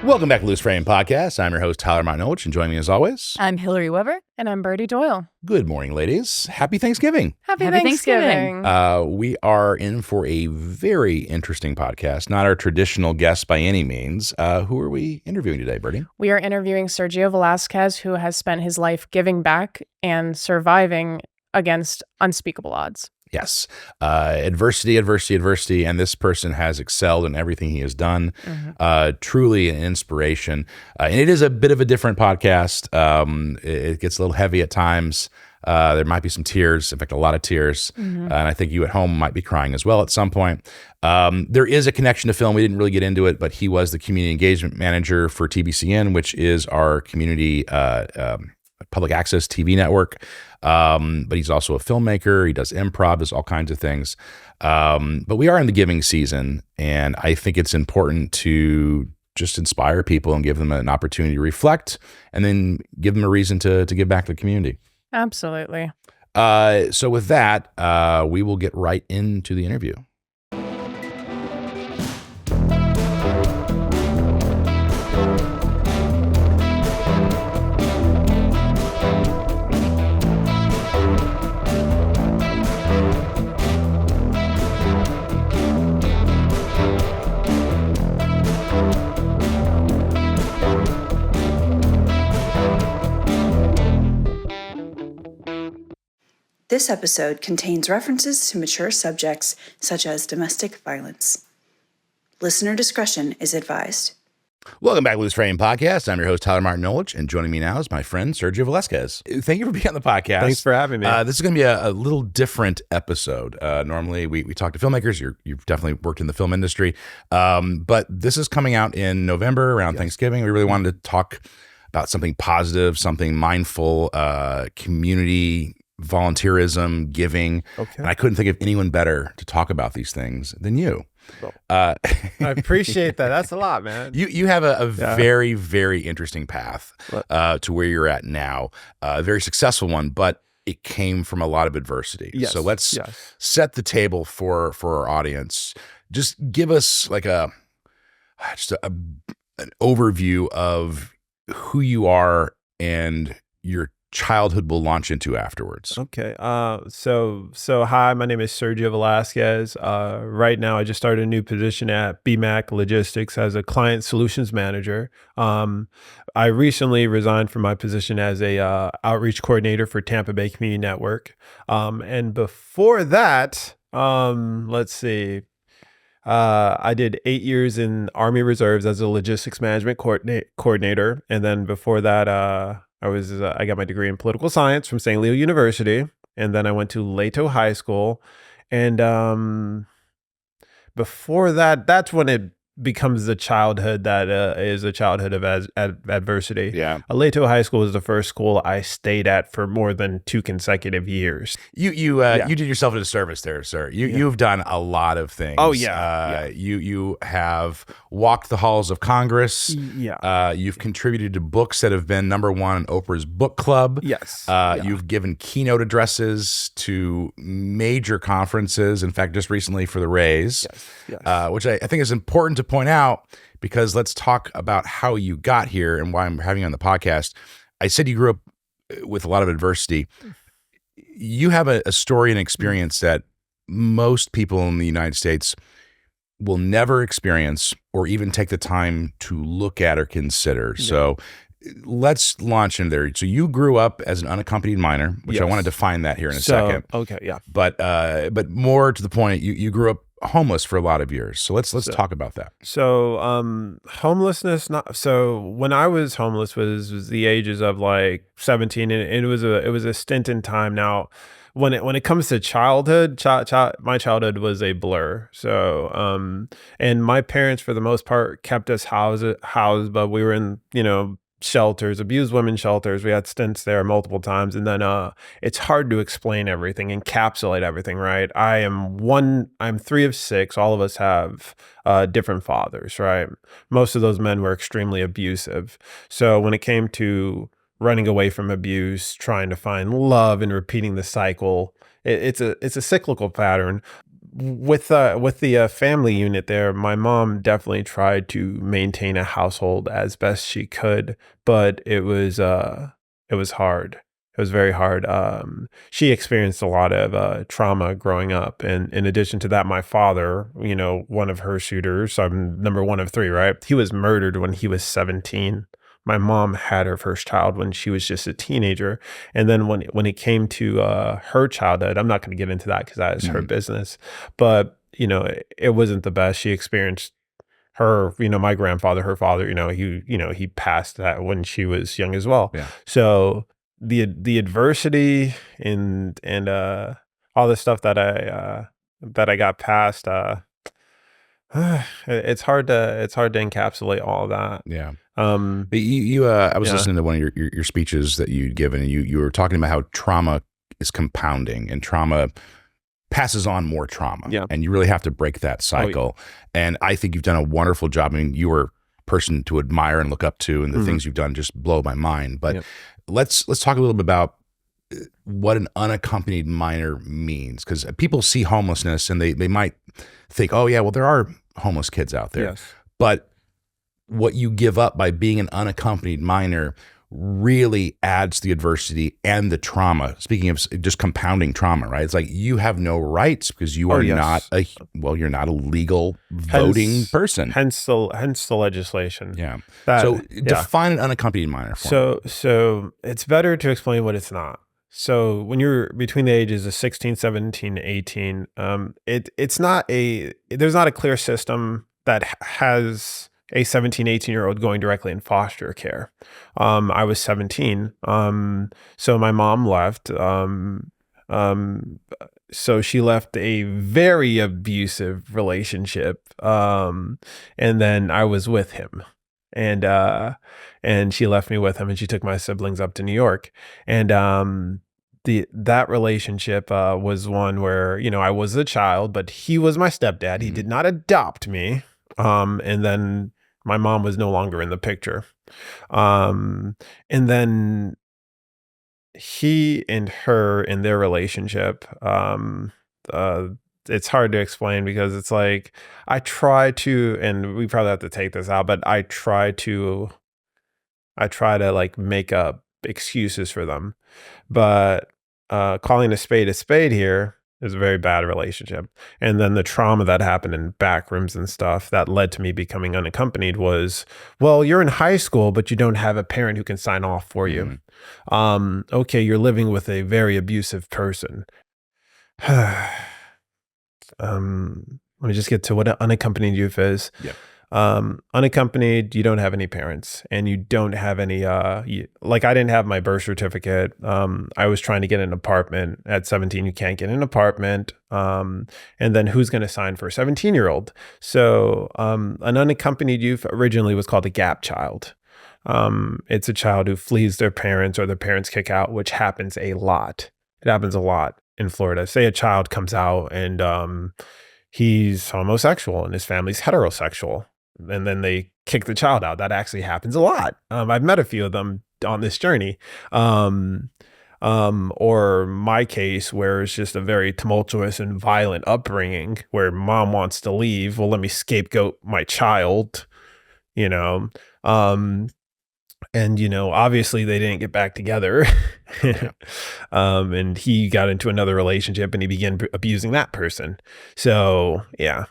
Welcome back to Loose Frame Podcast. I'm your host, Tyler Martinovich, and joining me as always, I'm Hillary Weber. And I'm Birdie Doyle. good morning, ladies. Happy Thanksgiving. Happy Thanksgiving. Thanksgiving. We are in for a very interesting podcast, not our traditional guest by any means. Who are we interviewing today, Birdie? We are interviewing Sergio Velazquez, who has spent his life giving back and surviving against unspeakable odds. Yes. Adversity, and this person has excelled in everything he has done. Truly an inspiration. And it is a bit of a different podcast. It gets a little heavy at times. There might be some tears, in fact, a lot of tears. And I think you at home might be crying as well at some point. There is a connection to film. We didn't really get into it, but he was the community engagement manager for TBCN, which is our community public access TV network. But he's also a filmmaker. He does improv, does all kinds of things. But we are in the giving season, and I think it's important to just inspire people and give them an opportunity to reflect, and then give them a reason to give back to the community. Absolutely. So with that, we will get right into the interview. This episode contains references to mature subjects such as domestic violence. Listener discretion is advised. Welcome back to Loose Frame Podcast. I'm your host, Tyler Martinovich, and joining me now is my friend, Sergio Velazquez. Thank you for being on the podcast. Thanks for having me. This is going to be a little different episode. Normally, we talk to filmmakers. You've definitely worked in the film industry. But this is coming out in November, around Thanksgiving. We really wanted to talk about something positive, something mindful, community volunteerism, giving. Okay. And I couldn't think of anyone better to talk about these things than you. Well, I appreciate that. That's a lot, man. You have a very, very interesting path to where you're at now. A very successful one, but it came from a lot of adversity. Yes. So let's set the table for our audience. Just give us like an overview of who you are and your childhood will launch into afterwards. Okay. So hi, my name is Sergio Velazquez. Right now, I just started a new position at BMAC Logistics as a client solutions manager. I recently resigned from my position as a outreach coordinator for Tampa Bay Community Network. And before that, let's see. I did 8 years in Army Reserves as a logistics management coordinator. And then before that, I got my degree in political science from St. Leo University, and then I went to Leto High School. And before that, that's when it becomes the childhood that is a childhood of adversity. Yeah. Leto High School was the first school I stayed at for more than 2 consecutive years. You did yourself a disservice there, sir. You've done a lot of things. Oh yeah. You have walked the halls of Congress. Yeah. You've contributed to books that have been #1 on Oprah's book club. Yes. You've given keynote addresses to major conferences. In fact, just recently for the Rays, which I think is important to point out, because let's talk about how you got here and why I'm having you on the podcast. I said you grew up with a lot of adversity. You have a story and experience that most people in the United States will never experience or even take the time to look at or consider. Yeah. So let's launch in there. So you grew up as an unaccompanied minor, which I want to define that here in a second. Okay, yeah. But more to the point, you grew up homeless for a lot of years. So let's talk about that. So homelessness, so when I was homeless was the ages of like 17, and it was a stint in time. Now, when it comes to childhood, my childhood was a blur. So and my parents for the most part kept us housed, but we were in shelters, abused women shelters. We had stints there multiple times. And then it's hard to explain everything, encapsulate everything, right? I'm 3 of 6. All of us have different fathers, right? Most of those men were extremely abusive. So when it came to running away from abuse, trying to find love and repeating the cycle, it's a cyclical pattern. with the family unit there, my mom definitely tried to maintain a household as best she could, but it was hard. It was very hard. She experienced a lot of trauma growing up, and in addition to that, my father, one of her shooters, I'm number one of three, right? He was murdered when he was 17. My mom had her first child when she was just a teenager, and then when it came to her childhood, I'm not going to get into that because that is her business. But it wasn't the best. She experienced her, my grandfather, her father, he passed that when she was young as well. Yeah. So the adversity and all the stuff that I got past, it's hard to encapsulate all of that. Yeah. Um, But I was listening to one of your speeches that you'd given, and you were talking about how trauma is compounding and trauma passes on more trauma. Yeah. And you really have to break that cycle. And I think you've done a wonderful job. I mean, you were a person to admire and look up to, and the things you've done just blow my mind. But let's talk a little bit about what an unaccompanied minor means, because people see homelessness and they might think, oh yeah, well, there are homeless kids out there. Yes. But what you give up by being an unaccompanied minor really adds the adversity and the trauma. Speaking of just compounding trauma, right? It's like you have no rights because you are not you're not a legal voting person. Hence the legislation. Yeah. So define an unaccompanied minor for me. So it's better to explain what it's not. So when you're between the ages of 16, 17, 18, there's not a clear system that has a 17, 18-year-old going directly in foster care. I was 17. So my mom left. So she left a very abusive relationship. And then I was with him. And she left me with him, and she took my siblings up to New York. And that relationship was one where, I was a child, but he was my stepdad. He did not adopt me. And then my mom was no longer in the picture. And then he and her in their relationship, it's hard to explain because it's like, I try to, and we probably have to take this out, but I try to like make up excuses for them. But calling a spade here is a very bad relationship. And then the trauma that happened in back rooms and stuff that led to me becoming unaccompanied was, well, you're in high school, but you don't have a parent who can sign off for you. Okay, you're living with a very abusive person. Let me just get to what an unaccompanied youth is. Yep. Unaccompanied, you don't have any parents, and you don't have any, like I didn't have my birth certificate. I was trying to get an apartment at 17. You can't get an apartment. And then who's going to sign for a 17-year-old? So an unaccompanied youth originally was called a gap child. It's a child who flees their parents or their parents kick out, which happens a lot. It happens a lot in Florida. Say a child comes out and he's homosexual and his family's heterosexual, and then they kick the child out. That actually happens a lot. I've met a few of them on this journey. Or my case, where it's just a very tumultuous and violent upbringing where mom wants to leave. Well, let me scapegoat my child, and, obviously they didn't get back together. And he got into another relationship and he began abusing that person. So, yeah.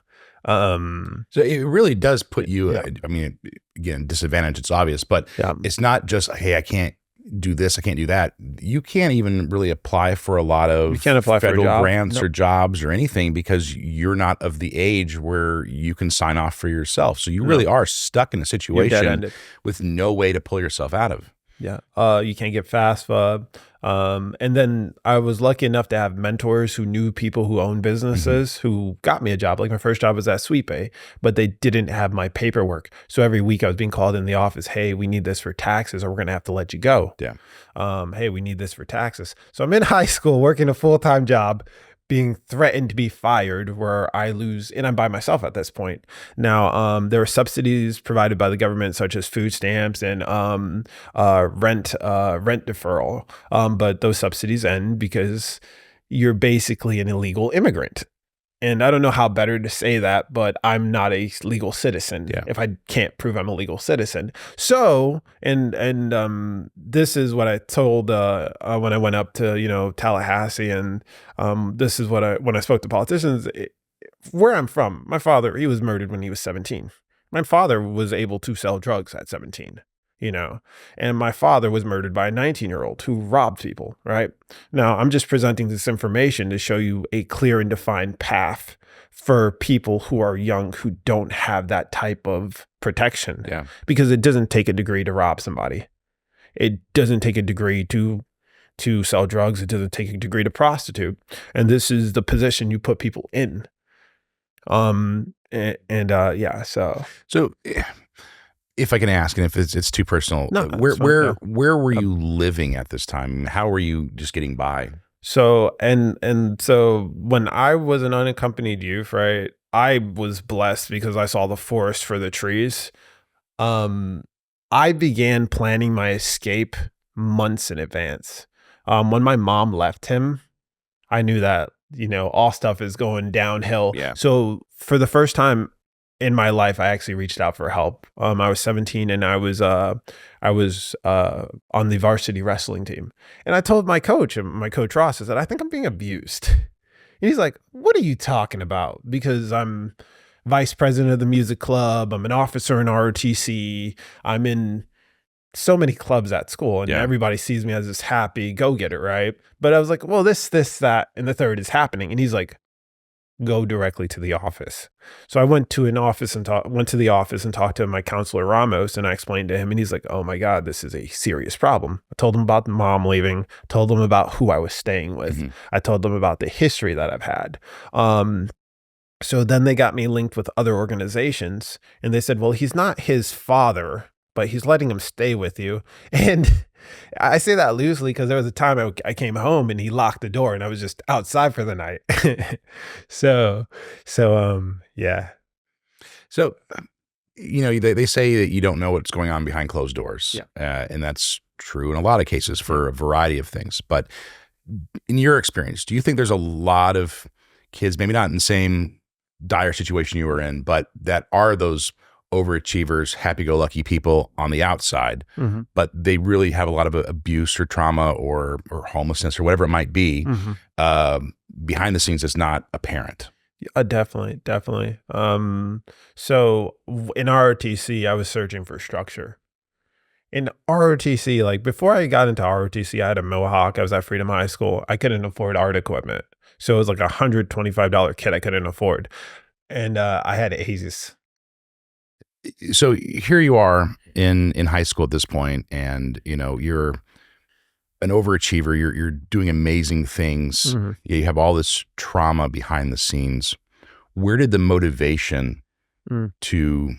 So it really does put you, I mean, again, disadvantage, it's obvious, but it's not just, hey, I can't do this, I can't do that. You can't even really apply for a lot of federal grants or jobs or anything because you're not of the age where you can sign off for yourself. So you really are stuck in a situation with no way to pull yourself out of. Yeah. You can't get FAFSA. And then I was lucky enough to have mentors who knew people who own businesses who got me a job. Like my first job was at SweetPay, but they didn't have my paperwork. So every week I was being called in the office. Hey, we need this for taxes or we're going to have to let you go. Yeah. Hey, we need this for taxes. So I'm in high school working a full-time job, being threatened to be fired where I lose, and I'm by myself at this point. Now, there are subsidies provided by the government, such as food stamps and rent deferral. But those subsidies end because you're basically an illegal immigrant. And I don't know how better to say that, but I'm not a legal citizen if I can't prove I'm a legal citizen. So, and this is what I told when I went up to, Tallahassee, and this is what when I spoke to politicians, where I'm from, my father, he was murdered when he was 17. My father was able to sell drugs at 17. And my father was murdered by a 19-year-old who robbed people, right? Now, I'm just presenting this information to show you a clear and defined path for people who are young who don't have that type of protection. Yeah. Because it doesn't take a degree to rob somebody. It doesn't take a degree to sell drugs. It doesn't take a degree to prostitute. And this is the position you put people in. So if I can ask, and if it's too personal, where were you living at this time? How were you just getting by? So so when I was an unaccompanied youth, right, I was blessed because I saw the forest for the trees. I began planning my escape months in advance. When my mom left him, I knew that, all stuff is going downhill. Yeah. So for the first time in my life, I actually reached out for help. I was 17 and I was on the varsity wrestling team. And I told my coach Ross, I said, I think I'm being abused. And he's like, what are you talking about? Because I'm vice president of the music club. I'm an officer in ROTC. I'm in so many clubs at school, and everybody sees me as this happy go-getter, right? But I was like, well, this, that, and the third is happening. And he's like, go directly to the office. So I went to the office and talked to my counselor Ramos, and I explained to him, and he's like, oh my God, this is a serious problem. I told him about the mom leaving, told him about who I was staying with. Mm-hmm. I told them about the history that I've had. So then they got me linked with other organizations, and they said, well, he's not his father, but he's letting him stay with you. And I say that loosely because there was a time I came home and he locked the door and I was just outside for the night. So, yeah. So, they say that you don't know what's going on behind closed doors. Yeah. And that's true in a lot of cases for a variety of things. But in your experience, do you think there's a lot of kids, maybe not in the same dire situation you were in, but that are those overachievers, happy-go-lucky people on the outside, mm-hmm. but they really have a lot of abuse or trauma or homelessness or whatever it might be, mm-hmm. Behind the scenes is not apparent? Definitely. So in ROTC, I was searching for structure. In ROTC, like before I got into ROTC, I had a Mohawk. I was at Freedom High School. I couldn't afford art equipment. So it was like a $125 kit I couldn't afford. And I had A's. So here you are in high school at this point, and you're an overachiever. You're doing amazing things. Mm-hmm. You have all this trauma behind the scenes. Where did the motivation to,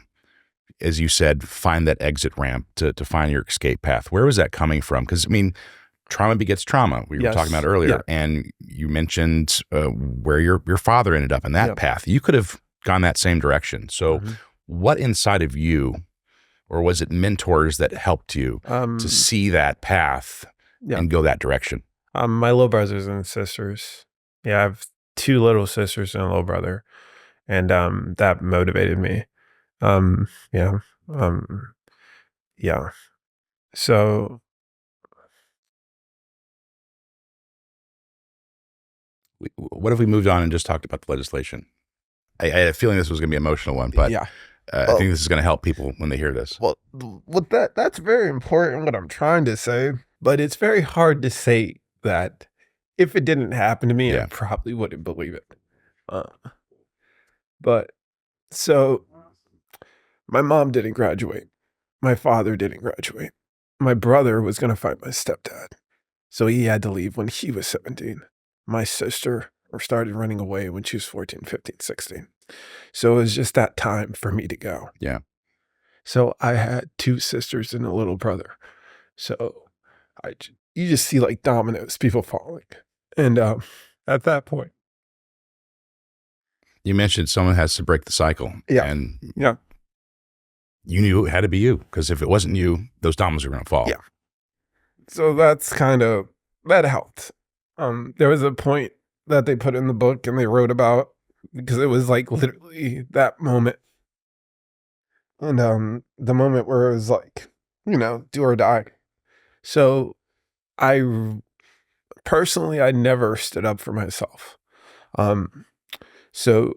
as you said, find that exit ramp, to find your escape path? Where was that coming from? Because trauma begets trauma. We were talking about earlier, and you mentioned where your father ended up in that path. You could have gone that same direction. So. Mm-hmm. What inside of you, or was it mentors that helped you to see that path and go that direction? My little brothers and sisters. Yeah, I have 2 little sisters and a little brother, and that motivated me. So, what if we moved on and just talked about the legislation? I had a feeling this was going to be an emotional one, but I think this is going to help people when they hear this. Well, that's very important, what I'm trying to say, but it's very hard to say that if it didn't happen to me, I probably wouldn't believe it. But so my mom didn't graduate. My father didn't graduate. My brother was going to fight my stepdad. So he had to leave when he was 17. My sister started running away when she was 14, 15, 16. So it was just that time for me to go. Yeah. So I had 2 sisters and a little brother. So you just see like dominoes, people falling. And at that point. You mentioned someone has to break the cycle. Yeah. And you knew it had to be you, because if it wasn't you, those dominoes were going to fall. Yeah. So that's that helped. There was a point that they put in the book and they wrote about because it was like literally that moment. And the moment where it was like, do or die. So I personally, I never stood up for myself. Um, so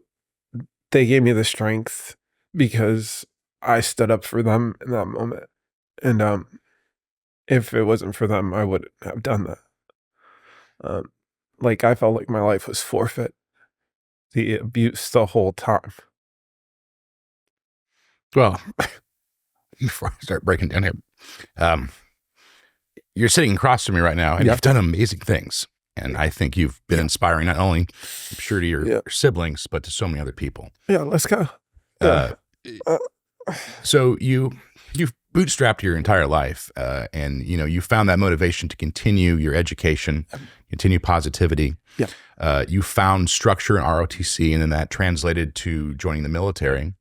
they gave me the strength because I stood up for them in that moment. And if it wasn't for them, I wouldn't have done that. Like I felt like my life was forfeit. The abuse the whole time. Well, before I start breaking down here, you're sitting across from me right now, and you've done amazing things. And I think you've been inspiring, not only, I'm sure, to your siblings, but to so many other people. Yeah, let's go. So you've bootstrapped your entire life, and you found that motivation to continue your education, continue positivity. Yeah. You found structure in ROTC, and then that translated to joining the military.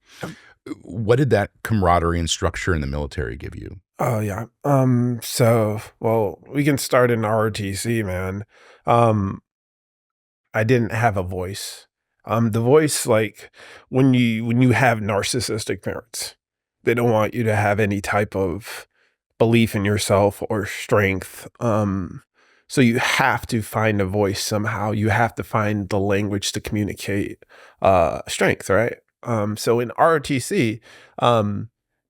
What did that camaraderie and structure in the military give you? Oh yeah. Well, we can start in ROTC, man. I didn't have a voice. The voice, like when you have narcissistic parents, they don't want you to have any type of belief in yourself or strength. So you have to find a voice somehow. You have to find the language to communicate strength, right? So in ROTC,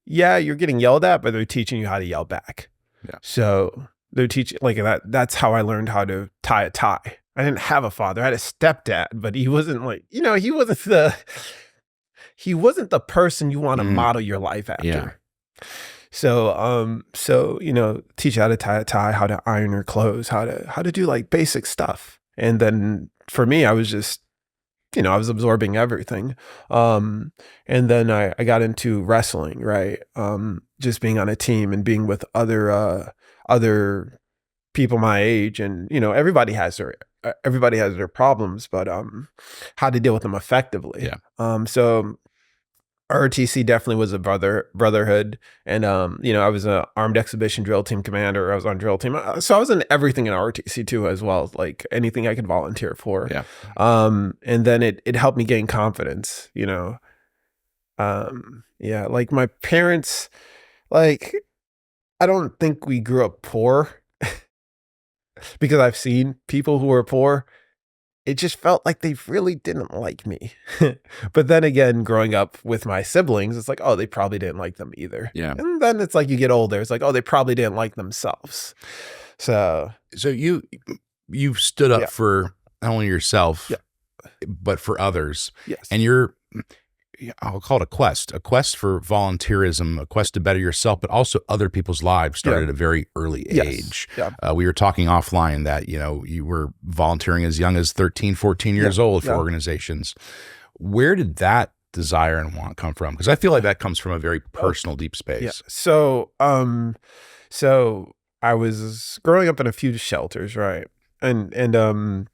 you're getting yelled at, but they're teaching you how to yell back. Yeah. So they're teaching like that. That's how I learned how to tie a tie. I didn't have a father. I had a stepdad, but he wasn't like, he wasn't the person you want to model your life after. Yeah. So, teach you how to tie a tie, how to iron your clothes, how to do like basic stuff. And then for me, I was just, I was absorbing everything. And then I got into wrestling, right? Just being on a team and being with other people my age, and everybody has their problems, but how to deal with them effectively. Yeah. So ROTC definitely was a brotherhood, and I was a armed exhibition drill team commander. I was on drill team, so I was in everything in ROTC too, as well, like anything I could volunteer for. Yeah. And then it helped me gain confidence. Like my parents, like I don't think we grew up poor, because I've seen people who were poor. It just felt like they really didn't like me. But then again, growing up with my siblings, it's like, oh, they probably didn't like them either. Yeah. And then it's like you get older, it's like, oh, they probably didn't like themselves. So you've stood up for not only yourself, but for others. Yes. And I'll call it a quest for volunteerism, a quest to better yourself, but also other people's lives started at a very early age. Yeah. We were talking offline that, you were volunteering as young as 13, 14 years old for organizations. Where did that desire and want come from? Because I feel like that comes from a very personal, deep space. Yeah. So I was growing up in a few shelters, right? And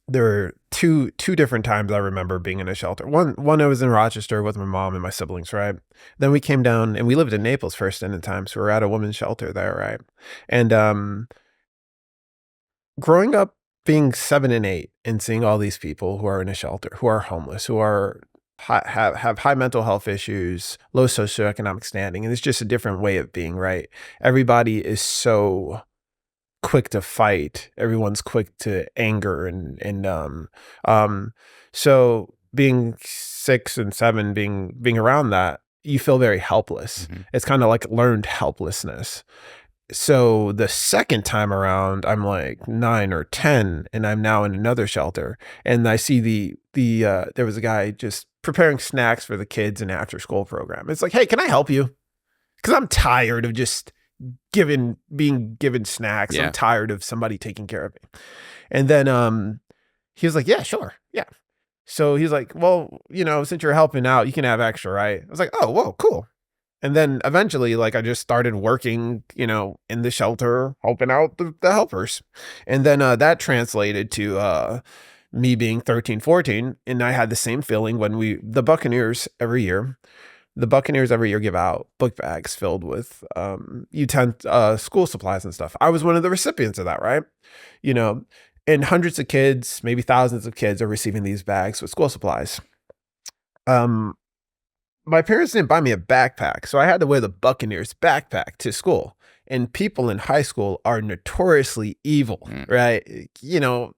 there were two different times I remember being in a shelter. One I was in Rochester with my mom and my siblings, right? Then we came down, and we lived in Naples first in the time, so we were at a women's shelter there, right? And growing up, being 7 and 8, and seeing all these people who are in a shelter, who are homeless, who are have high mental health issues, low socioeconomic standing, and it's just a different way of being, right? Everybody is so quick to fight. Everyone's quick to anger, and so being 6 and 7, being around that, you feel very helpless. Mm-hmm. It's kind of like learned helplessness. So the second time around, I'm like 9 or 10, and I'm now in another shelter, and I see there was a guy just preparing snacks for the kids in after school program. It's like, hey, can I help you? Because I'm tired of just being given snacks. Yeah. I'm tired of somebody taking care of me. And then he was like, yeah, sure. Yeah. So he's like, well, since you're helping out, you can have extra, right? I was like, oh, whoa, cool. And then eventually, like, I just started working, in the shelter, helping out the helpers. And then that translated to me being 13, 14. And I had the same feeling when the Buccaneers every year give out book bags filled with school supplies and stuff. I was one of the recipients of that, right? And hundreds of kids, maybe thousands of kids, are receiving these bags with school supplies. My parents didn't buy me a backpack, so I had to wear the Buccaneers backpack to school. And people in high school are notoriously evil, right? You know,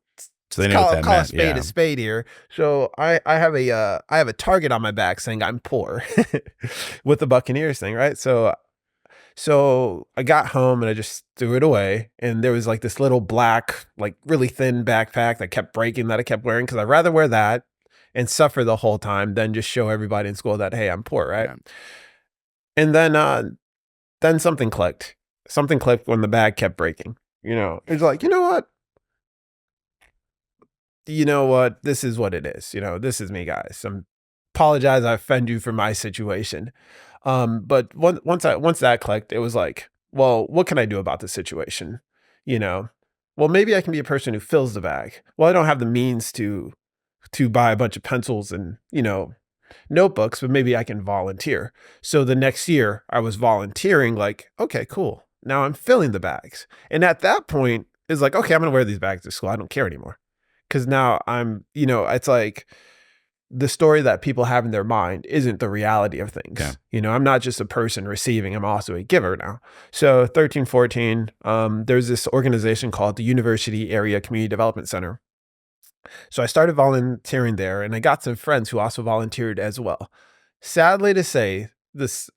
So they know what that call a meant. spade Yeah. a spade here. So I have a target on my back saying I'm poor with the Buccaneers thing, right? So I got home and I just threw it away. And there was like this little black, like really thin backpack that kept breaking that I kept wearing because I'd rather wear that and suffer the whole time than just show everybody in school that, hey, I'm poor, right? Yeah. And then something clicked. Something clicked when the bag kept breaking. You know, it's like, you know what? This is what it is. You know, this is me, guys. Apologize, I offend you for my situation. But once that clicked, it was like, well, what can I do about the situation? You know, well, maybe I can be a person who fills the bag. Well, I don't have the means to buy a bunch of pencils and, notebooks, but maybe I can volunteer. So the next year I was volunteering, like, okay, cool. Now I'm filling the bags. And at that point, it's like, okay, I'm going to wear these bags to school. I don't care anymore. Because now it's like the story that people have in their mind isn't the reality of things. Yeah. I'm not just a person receiving, I'm also a giver now. So 13, 14, there's this organization called the University Area Community Development Center. So I started volunteering there, and I got some friends who also volunteered as well. Sadly to say,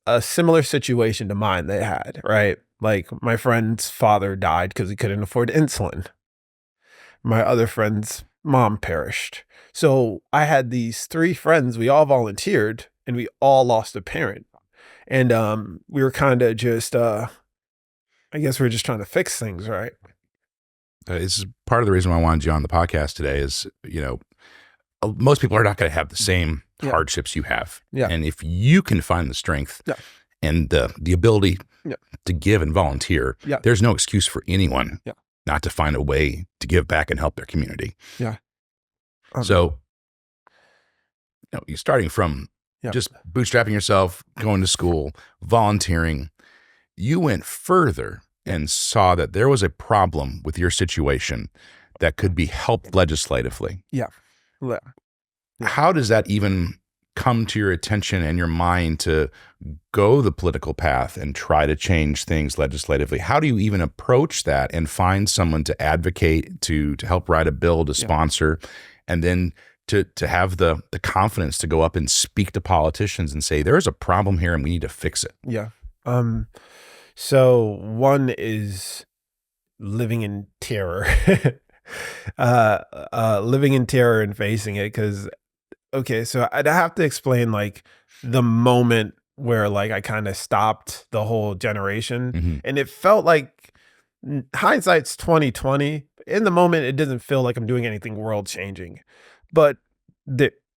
a similar situation to mine they had, right? Like my friend's father died because he couldn't afford insulin. My other friend's mom perished. So I had these 3 friends, we all volunteered, and we all lost a parent. And we were kind of just, I guess we were just trying to fix things, right? This is part of the reason why I wanted you on the podcast today is, most people are not going to have the same hardships you have. Yeah. And if you can find the strength and the ability to give and volunteer, there's no excuse for anyone not to find a way to give back and help their community. Yeah. So, you're starting from just bootstrapping yourself, going to school, volunteering. You went further and saw that there was a problem with your situation that could be helped legislatively. Yeah. How does that even come to your attention and your mind to go the political path and try to change things legislatively? How do you even approach that and find someone to advocate, to help write a bill, to sponsor, and then to have the confidence to go up and speak to politicians and say, there is a problem here and we need to fix it? Yeah. So one is living in terror, living in terror and facing it. Cause so I'd have to explain like the moment where like I kind of stopped the whole generation, and it felt like hindsight's 2020. In the moment, it doesn't feel like I'm doing anything world changing, but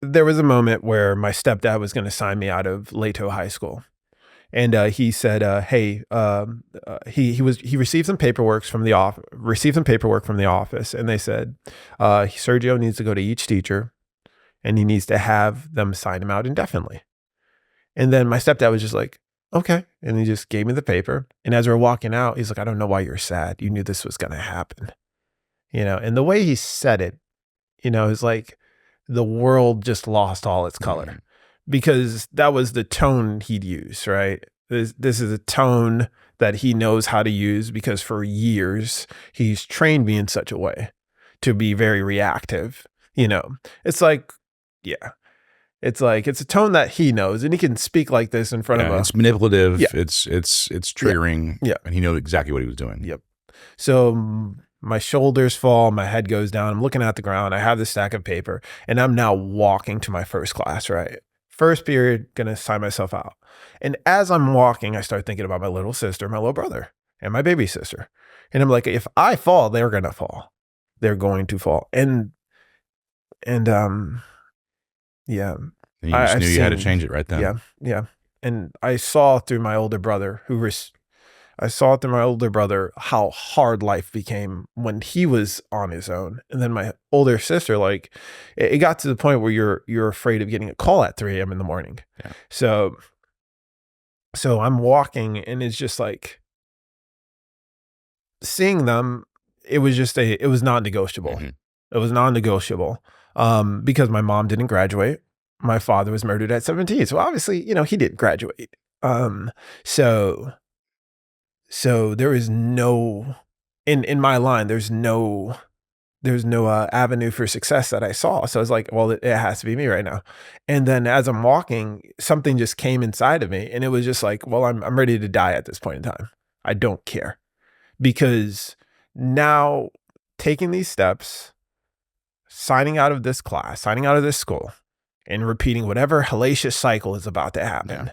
there was a moment where my stepdad was going to sign me out of Lato High School. And he said, "Hey, he received some paperwork from the office, and they said Sergio needs to go to each teacher, and he needs to have them sign him out indefinitely." And then my stepdad was just like, "Okay," and he just gave me the paper. And as we're walking out, he's like, "I don't know why you're sad. You knew this was going to happen," And the way he said it, is like the world just lost all its color. Because that was the tone he'd use, right? This is a tone that he knows how to use because for years he's trained me in such a way to be very reactive. It's like, it's a tone that he knows, and he can speak like this in front of us. It's manipulative. Yeah. It's triggering. Yeah. And he knew exactly what he was doing. Yep. So my shoulders fall, my head goes down. I'm looking at the ground. I have this stack of paper, and I'm now walking to my first class, right? First period, gonna sign myself out. And as I'm walking, I start thinking about my little sister, my little brother, and my baby sister. And I'm like, if I fall, they're gonna fall. They're going to fall. And yeah. And you just knew you had to change it right then. Yeah. And I saw through my older brother how hard life became when he was on his own. And then my older sister, like it got to the point where you're afraid of getting a call at 3 a.m. in the morning. Yeah. So I'm walking, and it's just like seeing them it was non-negotiable. It was non-negotiable because my mom didn't graduate. My father was murdered at 17. So obviously, he didn't graduate. So there is no, in my line, there's no avenue for success that I saw. So I was like, well, it has to be me right now. And then as I'm walking, something just came inside of me, and it was just like, well, I'm ready to die at this point in time. I don't care, because now taking these steps, signing out of this class, signing out of this school, and repeating whatever hellacious cycle is about to happen.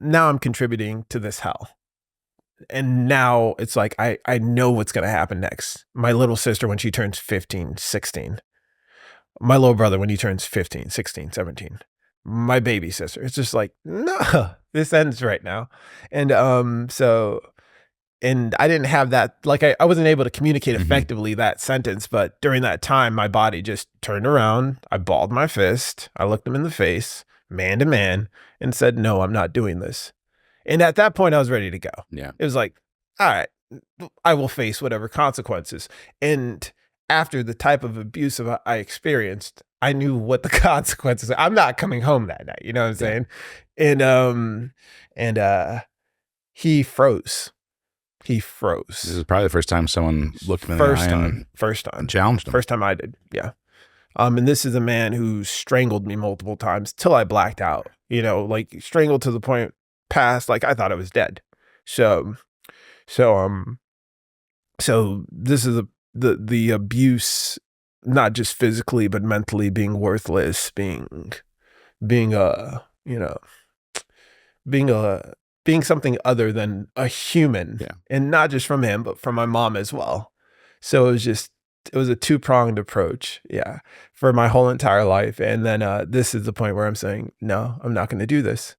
Now I'm contributing to this hell. And now it's like, I know what's going to happen next. My little sister, when she turns 15, 16. My little brother, when he turns 15, 16, 17. My baby sister. It's just like, no, this ends right now. And and I didn't have that, like I wasn't able to communicate effectively that sentence, but during that time, my body just turned around. I balled my fist. I looked him in the face, man to man, and said, no, I'm not doing this. And at that point, I was ready to go. Yeah. It was like, all right, I will face whatever consequences. And after the type of abuse I experienced, I knew what the consequences are. I'm not coming home that night. You know what I'm saying? And he froze. He froze. This is probably the first time someone looked him in the eye First time. and challenged him. First time I did. Yeah. And this is a man who strangled me multiple times till I blacked out, like strangled to the point past, like I thought I was dead. So this is the abuse, not just physically, but mentally, being worthless, being something other than a human, and not just from him, but from my mom as well. So it was a two-pronged approach, for my whole entire life. And then this is the point where I'm saying, no, I'm not going to do this.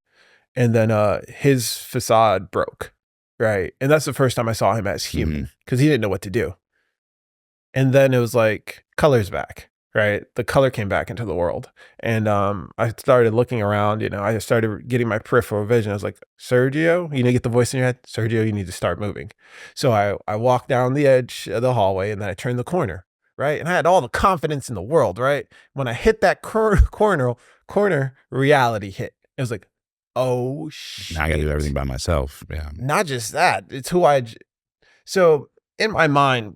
And then his facade broke, right? And that's the first time I saw him as human, because he didn't know what to do. And then it was like, color's back, right? The color came back into the world. And I started looking around, I started getting my peripheral vision. I was like, Sergio, get the voice in your head, Sergio, you need to start moving. So I walked down the edge of the hallway, and then I turned the corner, right? And I had all the confidence in the world, right? When I hit that corner, reality hit. It was like, oh shit. Now I got to do everything by myself. Yeah. Not just that. It's who so in my mind,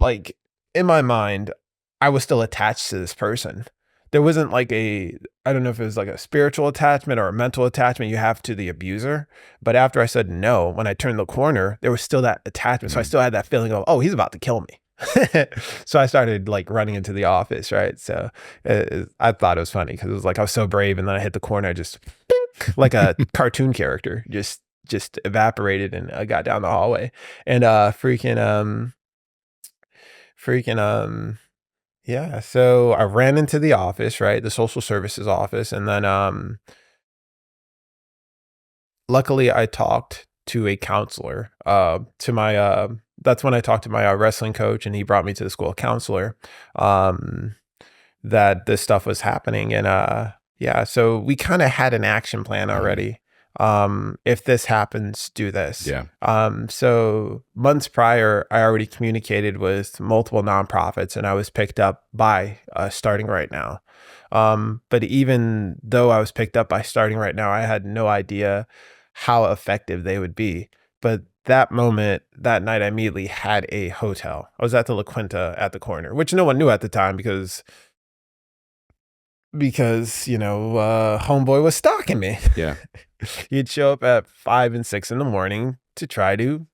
I was still attached to this person. There wasn't like I don't know if it was like a spiritual attachment or a mental attachment you have to the abuser. But after I said no, when I turned the corner, there was still that attachment. So I still had that feeling of, oh, he's about to kill me. So I started like running into the office, right? So I thought it was funny because it was like I was so brave, and then I hit the corner, I just like a cartoon character, just evaporated, and I got down the hallway, and yeah. So I ran into the office, right, the social services office, and then luckily I talked to a counselor. That's when I talked to my wrestling coach, and he brought me to the school counselor, that this stuff was happening. And so we kind of had an action plan already. If this happens, do this. Yeah. So months prior, I already communicated with multiple nonprofits, and I was picked up by Starting Right Now. But even though I was picked up by Starting Right Now, I had no idea how effective they would be. But that night, I immediately had a hotel. I was at the La Quinta at the corner, which no one knew at the time because homeboy was stalking me. Yeah. He'd show up at 5 and 6 in the morning to try to,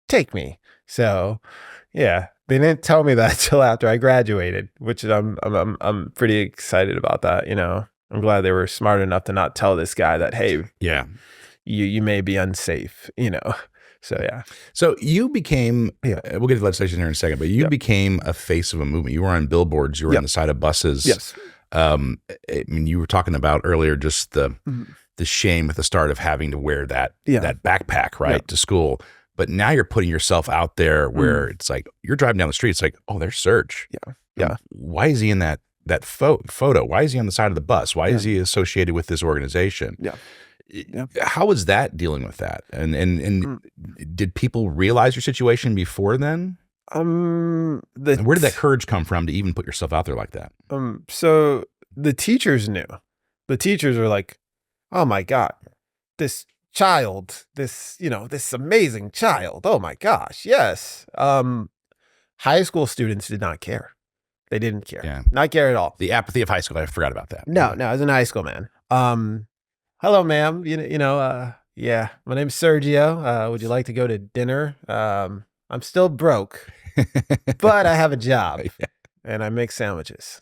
take me. So, yeah, they didn't tell me that till after I graduated, which I'm pretty excited about that. I'm glad they were smart enough to not tell this guy that, hey, you may be unsafe, So, yeah. So you became, we'll get to legislation here in a second, but you became a face of a movement. You were on billboards. You were on the side of buses. Yes. I mean, you were talking about earlier just the shame at the start of having to wear that backpack, right, to school. But now you're putting yourself out there where it's like, you're driving down the street. It's like, oh, there's Serge. Yeah. Why is he in that photo? Why is he on the side of the bus? Why is he associated with this organization? Yeah. How was that dealing with that? And Mm. did people realize your situation before then? And where did that courage come from to even put yourself out there like that? So the teachers knew. The teachers were like, "Oh my God, this child, this amazing child. Oh my gosh, yes." High school students did not care. They didn't care. Yeah. Not care at all. The apathy of high school. I forgot about that. No, I was in high school, man. Hello, ma'am. Yeah, my name's Sergio. Would you like to go to dinner? I'm still broke, but I have a job and I make sandwiches.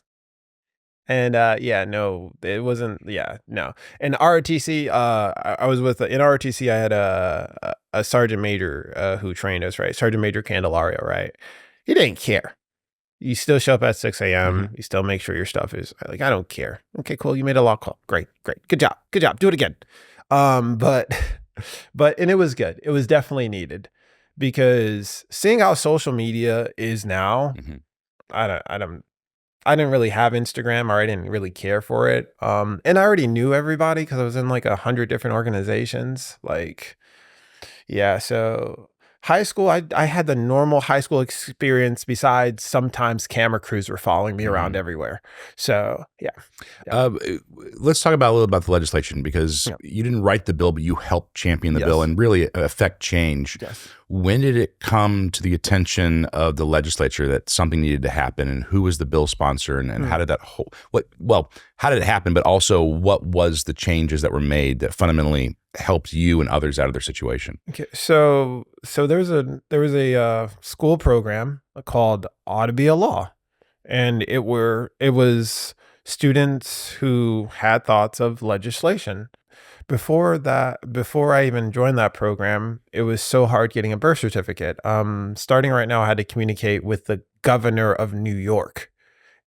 And no, it wasn't. Yeah, no. In ROTC, I was with in ROTC. I had a sergeant major who trained us, right? Sergeant Major Candelario, right? He didn't care. You still show up at 6 a.m. You still make sure your stuff is like, I don't care. Okay, cool. You made a law call. Great. Good job. Do it again. But and it was good. It was definitely needed because seeing how social media is now, I didn't really have Instagram, or I didn't really care for it. And I already knew everybody because I was in like 100 different organizations. Like, yeah, so high school, I had the normal high school experience besides sometimes camera crews were following me around everywhere. So, yeah. Let's talk about a little about the legislation, because you didn't write the bill, but you helped champion the bill and really affect change. Yes. When did it come to the attention of the legislature that something needed to happen, and who was the bill sponsor, and how did that how did it happen, but also what was the changes that were made that fundamentally helped you and others out of their situation? Okay, so there was a school program called Ought to Be a Law, and it was students who had thoughts of legislation. Before I even joined that program, it was so hard getting a birth certificate. Starting right now, I had to communicate with the governor of New York.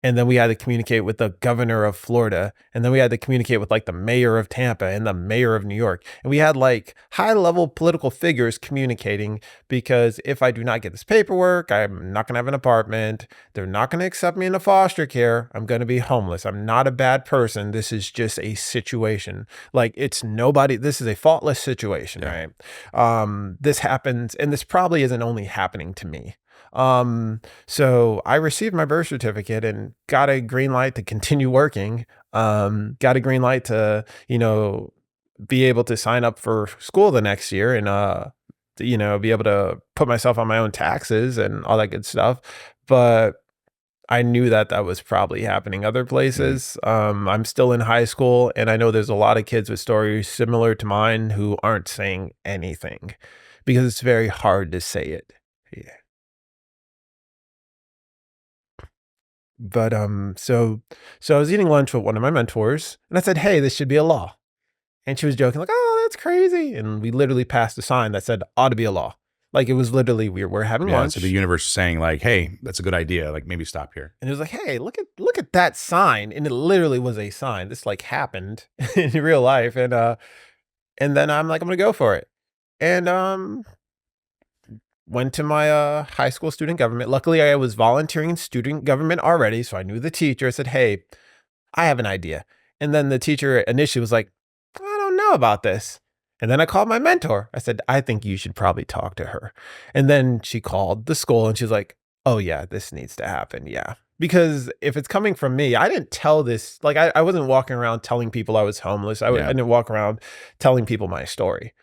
And then we had to communicate with the governor of Florida. And then we had to communicate with like the mayor of Tampa and the mayor of New York. And we had like high level political figures communicating, because if I do not get this paperwork, I'm not going to have an apartment. They're not going to accept me into foster care. I'm going to be homeless. I'm not a bad person. This is just a situation. Like, this is a faultless situation, right? This happens, and this probably isn't only happening to me. So I received my birth certificate and got a green light to continue working. Got a green light to, be able to sign up for school the next year and, be able to put myself on my own taxes and all that good stuff. But I knew that was probably happening other places. I'm still in high school, and I know there's a lot of kids with stories similar to mine who aren't saying anything because it's very hard to say it. Yeah. But so I was eating lunch with one of my mentors, and I said, "Hey, this should be a law." And she was joking, like, "Oh, that's crazy." And we literally passed a sign that said, "Ought to be a law." Like, it was literally, we're having lunch. So the universe is saying like, "Hey, that's a good idea. Like, maybe stop here." And it was like, "Hey, look at that sign." And it literally was a sign. This like happened in real life. And then I'm like, I'm gonna go for it. And went to my high school student government. Luckily, I was volunteering in student government already, so I knew the teacher. I said, "Hey, I have an idea." And then the teacher initially was like, "I don't know about this." And then I called my mentor. I said, "I think you should probably talk to her." And then she called the school, and she's like, "Oh yeah, this needs to happen. Yeah." Because if it's coming from me, I didn't tell this, like I wasn't walking around telling people I was homeless. I didn't walk around telling people my story.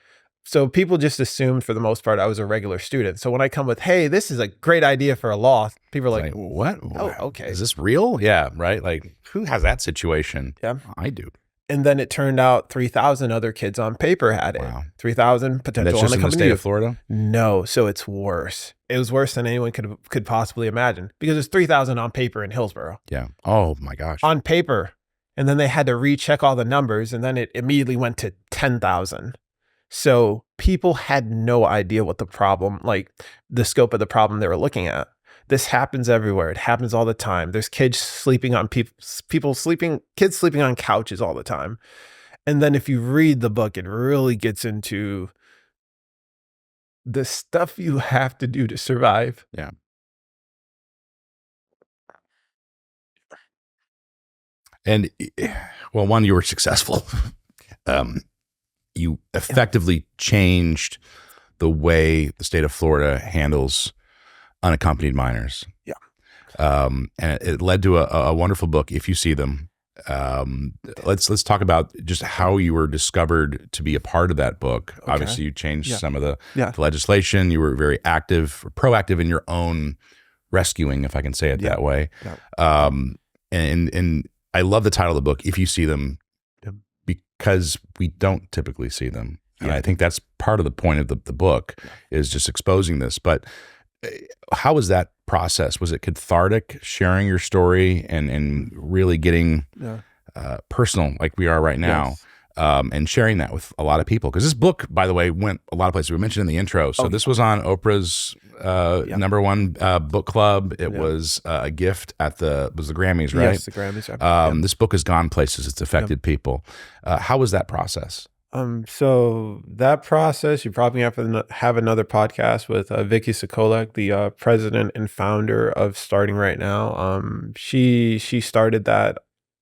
So people just assumed for the most part I was a regular student. So when I come with, "Hey, this is a great idea for a law," people are like, "What? Oh, okay. Is this real?" Yeah, right. Like, who has that situation? Yeah, I do. And then it turned out 3,000 other kids on paper had it. Wow. 3,000 potential. That's just in the state of Florida? No, so it's worse. It was worse than anyone could possibly imagine, because there's 3,000 on paper in Hillsborough. Yeah. Oh my gosh. On paper. And then they had to recheck all the numbers, and then it immediately went to 10,000. So people had no idea what the problem, like the scope of the problem they were looking at. This happens everywhere. It happens all the time. There's kids sleeping on kids sleeping on couches all the time. And then if you read the book, it really gets into the stuff you have to do to survive. Yeah. And well, one, you were successful. you effectively changed the way the state of Florida handles unaccompanied minors. Yeah. And it led to a wonderful book, If You See Them. Let's talk about just how you were discovered to be a part of that book. Okay. Obviously, you changed some of the Yeah. legislation. You were very active, proactive in your own rescuing, if I can say it that way. Yeah. And I love the title of the book, If You See Them, Yep. because we don't typically see them. And Yeah. I think that's part of the point of the book is just exposing this. But how was that process? Was it cathartic, sharing your story and really getting personal like we are right now? Yes. And sharing that with a lot of people. Because this book, by the way, went a lot of places. We mentioned in the intro. So this was on Oprah's #1 book club. It was a gift at the Grammys, right? Yes, the Grammys. This book has gone places. It's affected people. How was that process? So that process, you probably have to have another podcast with Vicky Sokolek, the president and founder of Starting Right Now. She started that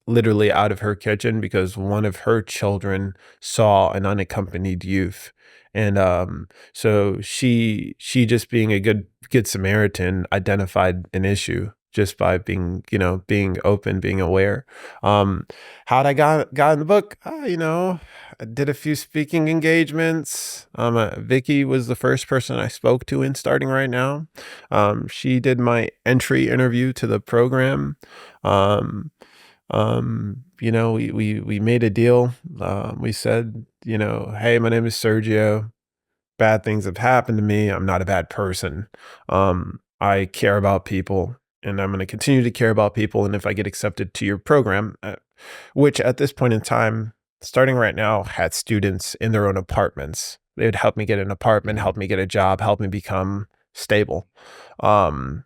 literally out of her kitchen because one of her children saw an unaccompanied youth. And so she just being a good Samaritan identified an issue just by being open, being aware. How'd I got in the book? I did a few speaking engagements. Vicky was the first person I spoke to in Starting Right Now. She did my entry interview to the program. We made a deal. We said, hey, my name is Sergio. Bad things have happened to me. I'm not a bad person. I care about people, and I'm going to continue to care about people. And if I get accepted to your program, which at this point in time, Starting Right Now had students in their own apartments. They would help me get an apartment, help me get a job, help me become stable. So